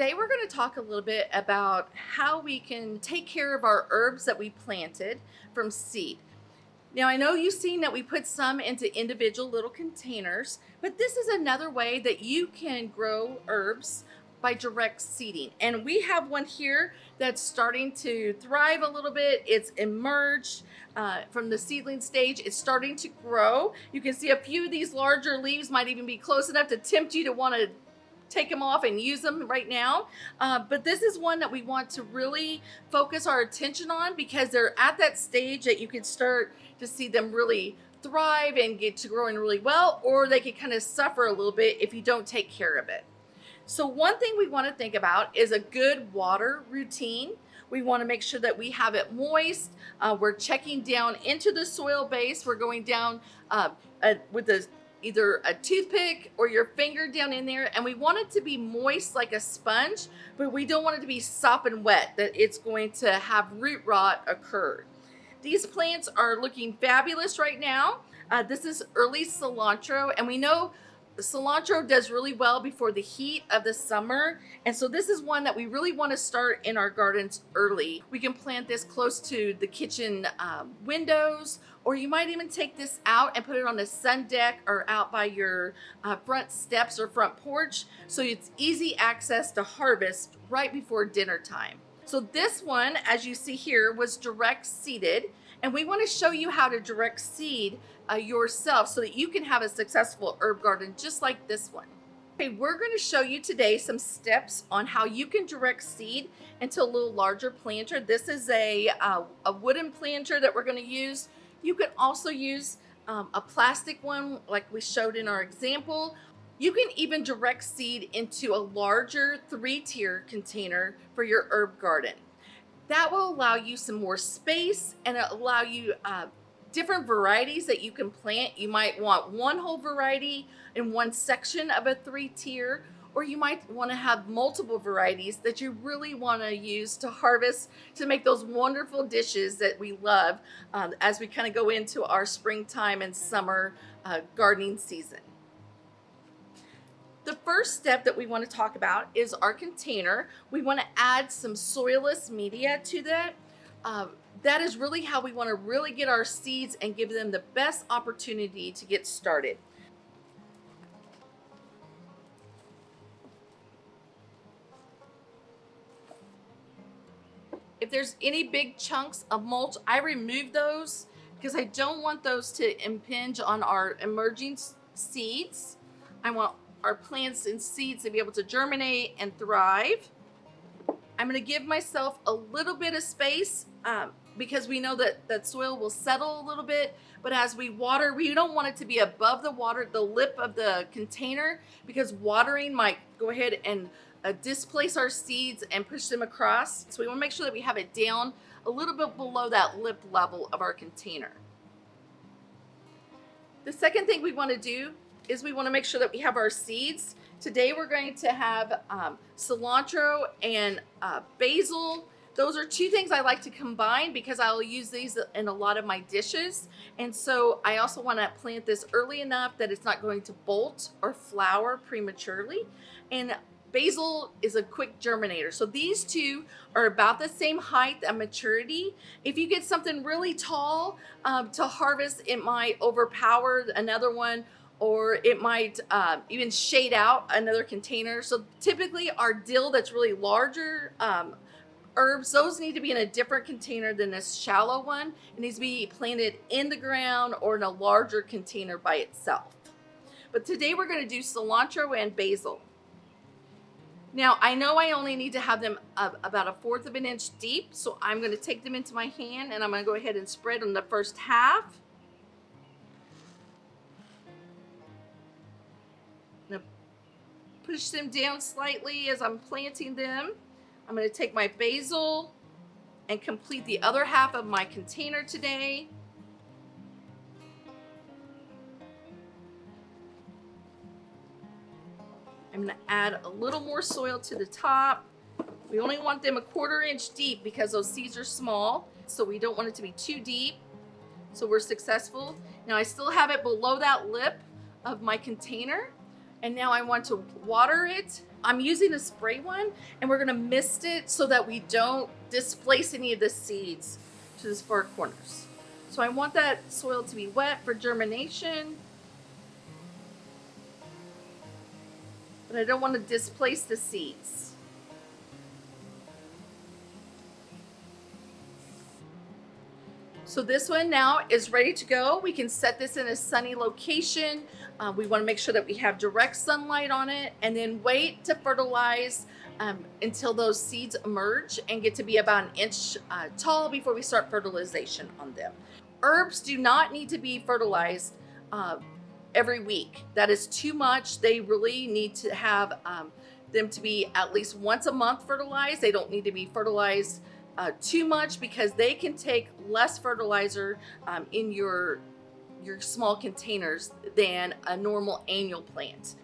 Today we're going to talk a little bit about how we can take care of our herbs that we planted from seed. Now I know you've seen that we put some into individual little containers, but this is another way that you can grow herbs by direct seeding. And we have one here that's starting to thrive a little bit. It's emerged from the seedling stage. It's starting to grow. You can see a few of these larger leaves might even be close enough to tempt you to want to take them off and use them right now. But this is one that we want to really focus our attention on because they're at that stage that you can start to see them really thrive and get to growing really well, or they can kind of suffer a little bit if you don't take care of it. So one thing we want to think about is a good water routine. We want to make sure that we have it moist. We're checking down into the soil base. We're going down with either a toothpick or your finger down in there, and we want it to be moist like a sponge, but we don't want it to be sopping wet that it's going to have root rot occur. These plants are looking fabulous right now. This is early cilantro, and we know cilantro does really well before the heat of the summer, and so this is one that we really want to start in our gardens early. We can plant this close to the kitchen windows, or you might even take this out and put it on the sun deck or out by your front steps or front porch, so it's easy access to harvest right before dinner time. So this one, as you see here, was direct seeded, and we want to show you how to direct seed yourself so that you can have a successful herb garden just like this one. Okay, we're going to show you today some steps on how you can direct seed into a little larger planter. This is a wooden planter that we're going to use. You can also use a plastic one like we showed in our example. You can even direct seed into a larger 3-tier container for your herb garden. That will allow you some more space and allow you different varieties that you can plant. You might want one whole variety in one section of a 3-tier, or you might want to have multiple varieties that you really want to use to harvest to make those wonderful dishes that we love as we kind of go into our springtime and summer gardening season. The first step that we want to talk about is our container. We want to add some soilless media to that. That is really how we want to really get our seeds and give them the best opportunity to get started. If there's any big chunks of mulch, I remove those because I don't want those to impinge on our emerging seeds. I want our plants and seeds to be able to germinate and thrive. I'm going to give myself a little bit of space because we know that soil will settle a little bit, but as we water, we don't want it to be above the lip of the container, because watering might go ahead and displace our seeds and push them across. So we want to make sure that we have it down a little bit below that lip level of our container. The second thing we want to do is we want to make sure that we have our seeds. Today we're going to have cilantro and basil. Those are two things I like to combine because I'll use these in a lot of my dishes. And so I also want to plant this early enough that it's not going to bolt or flower prematurely. And basil is a quick germinator. So these two are about the same height and maturity. If you get something really tall to harvest, it might overpower another one, or it might even shade out another container. So typically our dill that's really larger herbs, those need to be in a different container than this shallow one. It needs to be planted in the ground or in a larger container by itself. But today we're going to do cilantro and basil. Now I know I only need to have them about 1/4 of an inch deep, so I'm going to take them into my hand and I'm going to go ahead and spread on the first half. I'm going to push them down slightly as I'm planting them. I'm going to take my basil and complete the other half of my container today. I'm going to add a little more soil to the top. We only want them 1/4 inch deep because those seeds are small, so we don't want it to be too deep. So we're successful. Now I still have it below that lip of my container. And now I want to water it. I'm using a spray one, and we're gonna mist it so that we don't displace any of the seeds to the far corners. So I want that soil to be wet for germination, but I don't want to displace the seeds. So this one now is ready to go. We can set this in a sunny location. We want to make sure that we have direct sunlight on it, and then wait to fertilize until those seeds emerge and get to be about an inch tall before we start fertilization on them. Herbs do not need to be fertilized every week. That is too much. They really need to have them to be at least once a month fertilized. They don't need to be fertilized too much, because they can take less fertilizer in your small containers than a normal annual plant.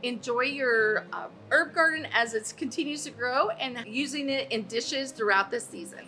Enjoy your herb garden as it continues to grow, and using it in dishes throughout the season.